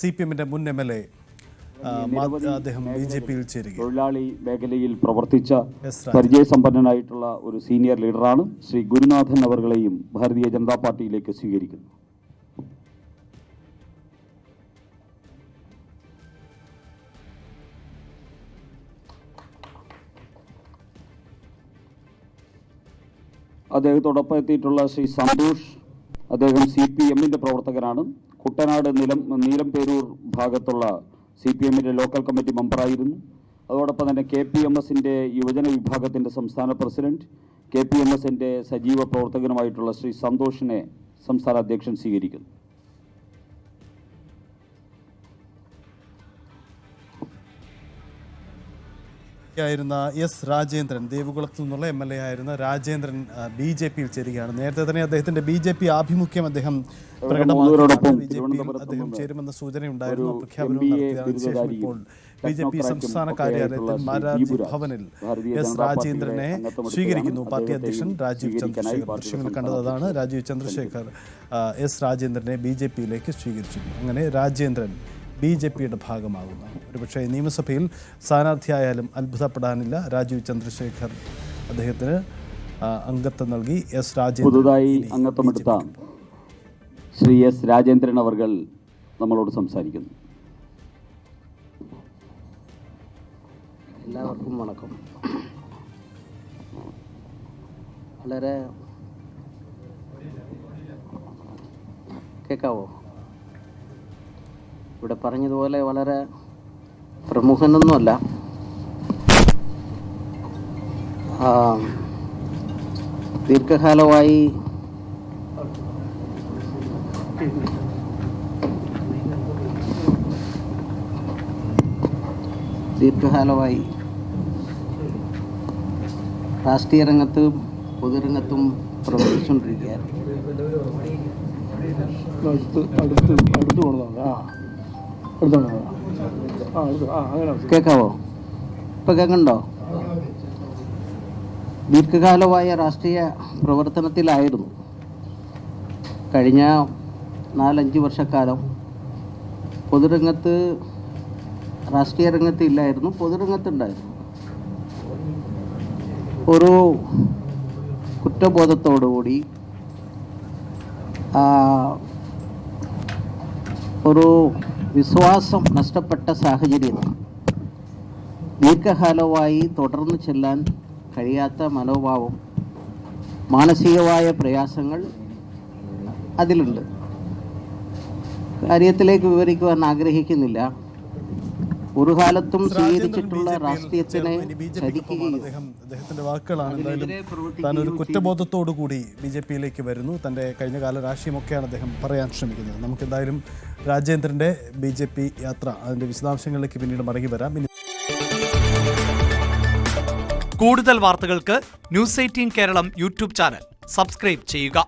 CPM-ന്റെ മുൻ MLA അദ്ദേഹം BJP-യിൽ ചേരുകയാണ്. തൊഴിലാളി മേഖലയിൽ പ്രവർത്തിച്ച പരിചയസമ്പന്നനായിട്ടുള്ള ഒരു സീനിയർ ലീഡറാണ്. ശ്രീ ഗുരുനാഥൻ അവർകളെയും ഭാരതീയ ജനതാ പാർട്ടിയിലേക്ക് സ്വീകരിക്കുന്നു. അദ്ദേഹത്തോടൊപ്പം എത്തിയിട്ടുള്ള ശ്രീ സന്തോഷ്, അദ്ദേഹം CPM-ന്റെ പ്രവർത്തകനാണ്. കുട്ടനാട് നീലംപേരൂർ ഭാഗത്തുള്ള CPM-ന്റെ ലോക്കൽ കമ്മിറ്റി മെമ്പറായിരുന്നു. അതോടൊപ്പം തന്നെ KPMS-ന്റെ യുവജന വിഭാഗത്തിൻ്റെ സംസ്ഥാന പ്രസിഡന്റ്, KPMS-ന്റെ സജീവ പ്രവർത്തകനുമായിട്ടുള്ള ശ്രീ സന്തോഷിനെ സംസ്ഥാന അധ്യക്ഷൻ സ്വീകരിക്കുന്നു. ആയിരുന്ന S. രാജേന്ദ്രൻ, ദേവകുളത്തു നിന്നുള്ള MLA ആയിരുന്ന രാജേന്ദ്രൻ BJP-യിൽ ചേരുകയാണ്. നേരത്തെ തന്നെ അദ്ദേഹത്തിന്റെ BJP ആഭിമുഖ്യം അദ്ദേഹം അദ്ദേഹം ചേരുമെന്ന സൂചനയുണ്ടായിരുന്നു. പ്രഖ്യാപനം നടത്തിയതിനു ശേഷം ഇപ്പോൾ BJP സംസ്ഥാന കാര്യാലയത്തിൽ മാരാർജി ഭവനിൽ S. രാജേന്ദ്രനെ സ്വീകരിക്കുന്നു പാർട്ടി അധ്യക്ഷൻ രാജീവ് ചന്ദ്രശേഖർ. ദൃശ്യങ്ങൾ കണ്ടതാണ്. രാജീവ് ചന്ദ്രശേഖർ S. രാജേന്ദ്രനെ BJP-യിലേക്ക് സ്വീകരിച്ചിരുന്നു. അങ്ങനെ രാജേന്ദ്രൻ BJP-യുടെ ഭാഗമാകുന്നു. ഒരുപക്ഷെ നിയമസഭയിൽ സ്ഥാനാർത്ഥിയായാലും അത്ഭുതപ്പെടാനില്ല. രാജീവ് ചന്ദ്രശേഖർ അദ്ദേഹത്തിന് അംഗത്വം നൽകി. S. രാജേന്ദ്രൻ പുതുതായി അംഗത്വമെടുത്ത ശ്രീ S. രാജേന്ദ്രൻ അവർ നമ്മളോട് സംസാരിക്കുന്നു. എല്ലാവർക്കും വണക്കം. വളരെ കേൾക്കാവോ? ഇവിടെ പറഞ്ഞതുപോലെ വളരെ പ്രമുഖനൊന്നുമല്ല. ദീർഘകാലമായി രാഷ്ട്രീയ രംഗത്തും പൊതുരംഗത്തും പ്രവർത്തിച്ചുകൊണ്ടിരിക്കുകയാണ്. കേൾക്കാവോ? ഇപ്പൊ കേൾക്കണ്ടോ? ദീർഘകാലമായ രാഷ്ട്രീയ പ്രവർത്തനത്തിലായിരുന്നു. കഴിഞ്ഞ 4-5 വർഷക്കാലം പൊതുരംഗത്ത്, രാഷ്ട്രീയ രംഗത്ത് ഇല്ലായിരുന്നു, പൊതുരംഗത്തുണ്ടായിരുന്നു. ഒരു കുറ്റബോധത്തോടുകൂടി ഒരു വിശ്വാസം നഷ്ടപ്പെട്ട സാഹചര്യം, ദീർഘകാലമായി തുടർന്ന് ചെല്ലാൻ കഴിയാത്ത മനോഭാവം, മാനസികമായ പ്രയാസങ്ങൾ അതിലുണ്ട്. കാര്യത്തിലേക്ക് വിവരിക്കുവാൻ ആഗ്രഹിക്കുന്നില്ല. ഒരു കാലത്തും സ്വീകരിച്ചിട്ടുള്ള രാഷ്ട്രീയത്തിനെ അദ്ദേഹത്തിന്റെ വാക്കുകളാണ്. എന്തായാലും താൻ ഒരു കുറ്റബോധത്തോടു കൂടി BJP-യിലേക്ക് വരുന്നു. തൻ്റെ കഴിഞ്ഞകാല രാഷ്ട്രീയമൊക്കെയാണ് അദ്ദേഹം പറയാൻ ശ്രമിക്കുന്നത്. നമുക്ക് എന്തായാലും രാജേന്ദ്രന്റെ BJP യാത്ര, അതിന്റെ വിശദാംശങ്ങളിലേക്ക് പിന്നീട് മടങ്ങി വരാം. കൂടുതൽ വാർത്തകൾക്ക് News 18 Keralam YouTube channel subscribe ചെയ്യുക.